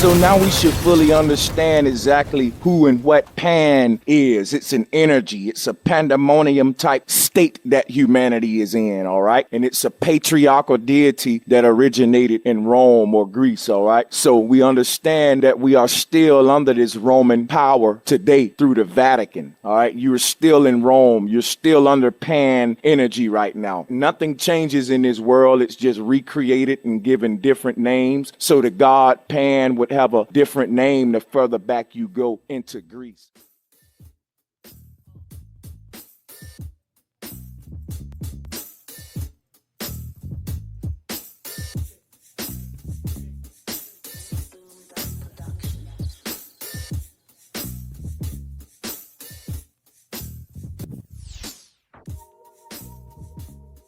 So now we should fully understand exactly who and what Pan is. It's an energy. It's a pandemonium type state that humanity is in, all right? And it's a patriarchal deity that originated in Rome or Greece, all right? So we understand that we are still under this Roman power today through the Vatican, all right? You're still in Rome. You're still under Pan energy right now. Nothing changes in this world. It's just recreated and given different names. So the god Pan would have a different name the further back you go into Greece.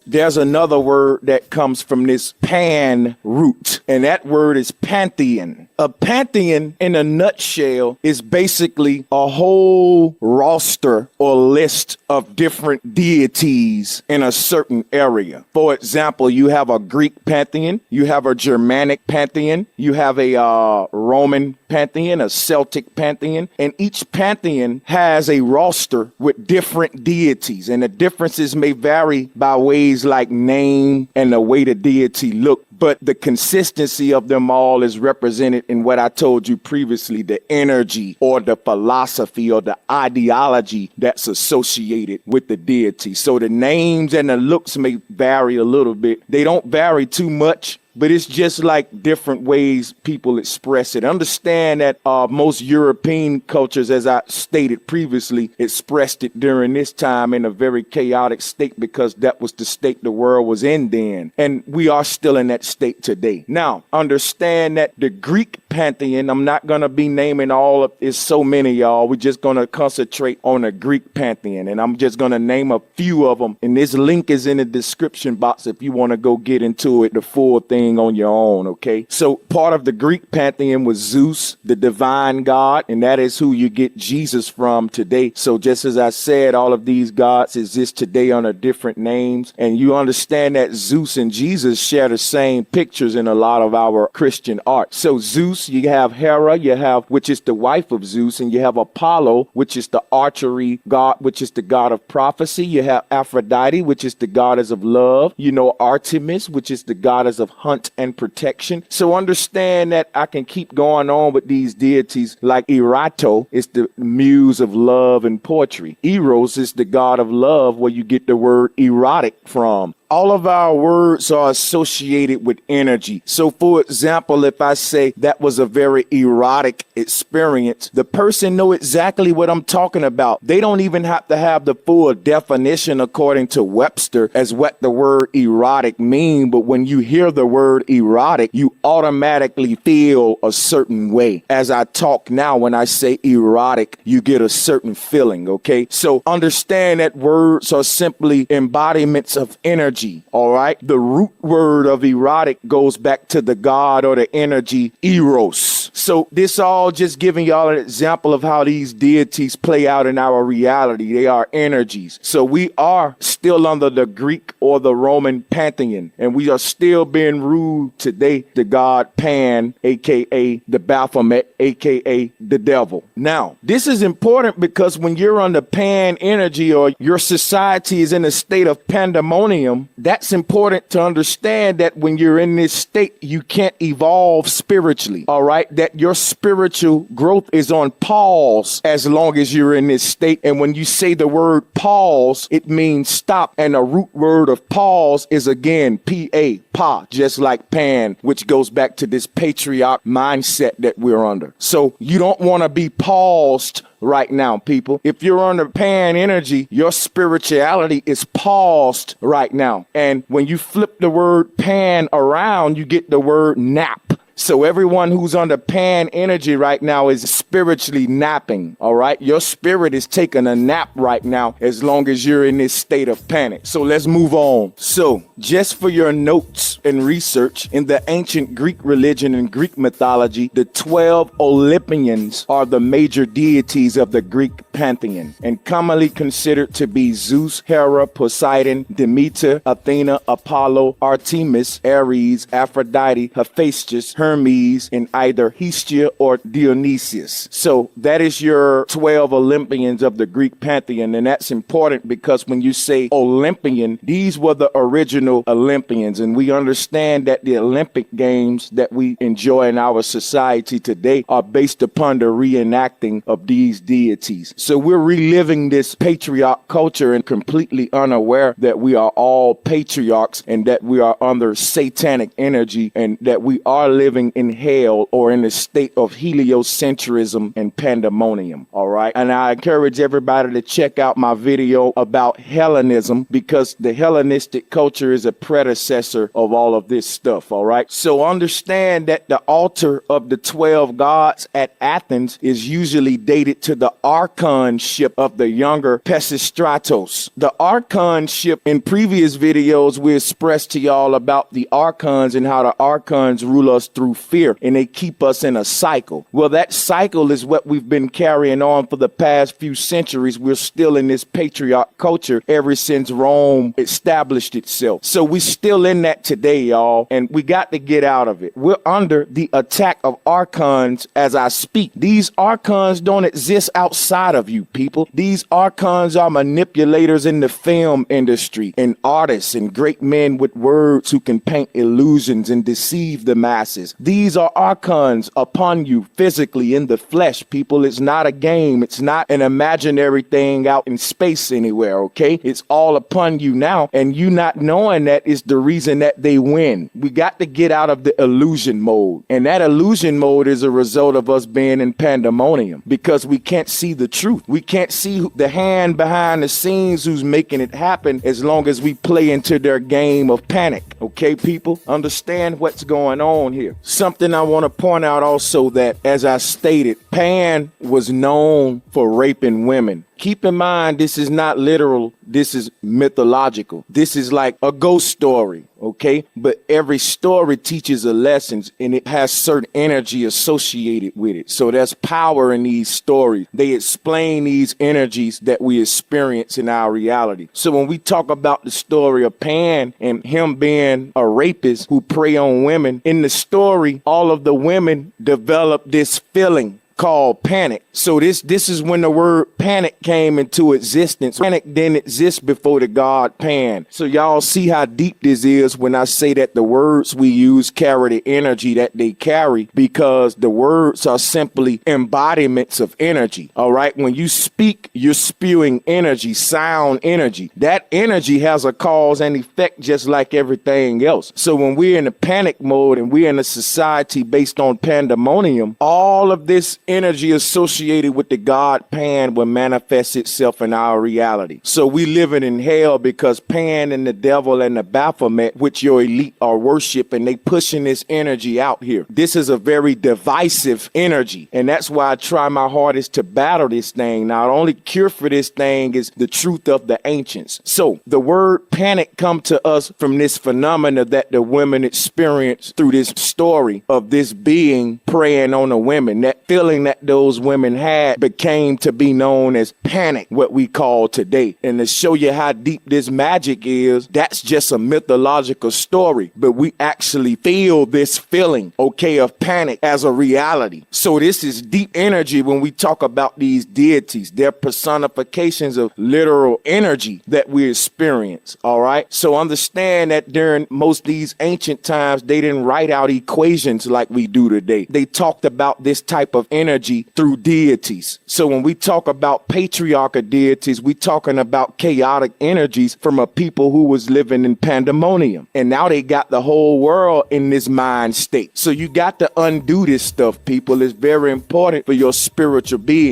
There's another word that comes from this pan root, and that word is Pantheon. A pantheon, in a nutshell, is basically a whole roster or list of different deities in a certain area. For example, you have a Greek pantheon, you have a Germanic pantheon, you have a Roman pantheon, a Celtic pantheon, and each pantheon has a roster with different deities, and the differences may vary by ways like name and the way the deity look, but the consistency of them all is represented in what I told you previously, the energy or the philosophy or the ideology that's associated with the deity. So the names and the looks may vary a little bit. They don't vary too much, but it's just like different ways people express it. Understand that most European cultures, as I stated previously, expressed it during this time in a very chaotic state because that was the state the world was in then. And we are still in that state today. Now, understand that the Greek pantheon, I'm not going to be naming all of, it's so many, y'all. We're just going to concentrate on the Greek pantheon. And I'm just going to name a few of them. And this link is in the description box if you want to go get into it, the full thing on your own, okay? So part of the Greek pantheon was Zeus, the divine god, and that is who you get Jesus from today. So just as I said, all of these gods exist today under different names, and you understand that Zeus and Jesus share the same pictures in a lot of our Christian art. So Zeus, you have Hera, which is the wife of Zeus, and you have Apollo, which is the archery god, which is the god of prophecy. You have Aphrodite, which is the goddess of love. You know, Artemis, which is the goddess of hunt and protection. So understand that I can keep going on with these deities, like Erato is the muse of love and poetry. Eros is the god of love, where you get the word erotic from. All of our words are associated with energy. So, for example, if I say that was a very erotic experience, the person know exactly what I'm talking about. They don't even have to have the full definition according to Webster as what the word erotic mean. But when you hear the word erotic, you automatically feel a certain way. As I talk now, when I say erotic, you get a certain feeling, okay? So understand that words are simply embodiments of energy. All right. The root word of erotic goes back to the god or the energy Eros. So this all just giving y'all an example of how these deities play out in our reality. They are energies. So we are still under the Greek or the Roman pantheon, and we are still being ruled today the god Pan, aka the Baphomet, aka the devil. Now, this is important because when you're under Pan energy or your society is in a state of pandemonium, that's important to understand that when you're in this state, you can't evolve spiritually, all right? That your spiritual growth is on pause as long as you're in this state. And when you say the word pause, it means stop. And the root word of pause is again, P-A, pa, just like Pan, which goes back to this patriarch mindset that we're under. So you don't want to be paused right now, people. If you're under Pan energy, your spirituality is paused right now. And when you flip the word Pan around, you get the word nap. So everyone who's under Pan energy right now is spiritually napping, all right? Your spirit is taking a nap right now as long as you're in this state of panic. So let's move on. So just for your notes and research, in the ancient Greek religion and Greek mythology, the 12 Olympians are the major deities of the Greek pantheon and commonly considered to be Zeus, Hera, Poseidon, Demeter, Athena, Apollo, Artemis, Ares, Aphrodite, Hephaestus, Hermes, Hermes, and either Hestia or Dionysius. So that is your 12 Olympians of the Greek Pantheon. And that's important because when you say Olympian, these were the original Olympians. And we understand that the Olympic Games that we enjoy in our society today are based upon the reenacting of these deities. So we're reliving this patriarch culture and completely unaware that we are all patriarchs and that we are under satanic energy and that we are living in hell or in a state of heliocentrism and pandemonium. All right. And I encourage everybody to check out my video about Hellenism because the Hellenistic culture is a predecessor of all of this stuff. All right. So understand that the altar of the 12 gods at Athens is usually dated to the archonship of the younger Pisistratos. The archonship, in previous videos, we expressed to y'all about the archons and how the archons rule us through fear and they keep us in a cycle. Well, that cycle is what we've been carrying on for the past few centuries. We're still in this patriarch culture ever since Rome established itself. So we're still in that today, y'all, and we got to get out of it. We're under the attack of archons as I speak. These archons don't exist outside of you, people. These archons are manipulators in the film industry and artists and great men with words who can paint illusions and deceive the masses. These are archons upon you physically in the flesh, people. It's not a game. It's not an imaginary thing out in space anywhere, okay? It's all upon you now, and you not knowing that is the reason that they win. We got to get out of the illusion mode, and that illusion mode is a result of us being in pandemonium because we can't see the truth. We can't see the hand behind the scenes who's making it happen as long as we play into their game of panic. Okay, people? Understand what's going on here. Something I want to point out also that, as I stated, Pan was known for raping women. Keep in mind, this is not literal. This is mythological. This is like a ghost story, okay? But every story teaches a lesson, and it has certain energy associated with it. So there's power in these stories. They explain these energies that we experience in our reality. So when we talk about the story of Pan and him being a rapist who prey on women, in the story, all of the women develop this feeling called panic. So this is when the word panic came into existence. Panic didn't exist before the god Pan. So y'all see how deep this is when I say that the words we use carry the energy that they carry, because the words are simply embodiments of energy. All right. When you speak, you're spewing energy, sound energy. That energy has a cause and effect just like everything else. So when we're in a panic mode and we're in a society based on pandemonium, all of this energy associated with the god Pan will manifest itself in our reality. So we living in hell because Pan and the devil and the Baphomet, which your elite are worshiping, they pushing this energy out here. This is a very divisive energy, and that's why I try my hardest to battle this thing. Now, the only cure for this thing is the truth of the ancients. So the word panic come to us from this phenomena that the women experience through this story of this being preying on the women. That feeling that those women had became to be known as panic, what we call today. And to show you how deep this magic is, that's just a mythological story, but we actually feel this feeling, okay, of panic as a reality. So this is deep energy when we talk about these deities. They're personifications of literal energy that we experience, all right? So understand that during most of these ancient times, they didn't write out equations like we do today. They talked about this type of energy through deities. So when we talk about patriarchal deities, we're talking about chaotic energies from a people who was living in pandemonium. And now they got the whole world in this mind state. So you got to undo this stuff, people. It's very important for your spiritual being.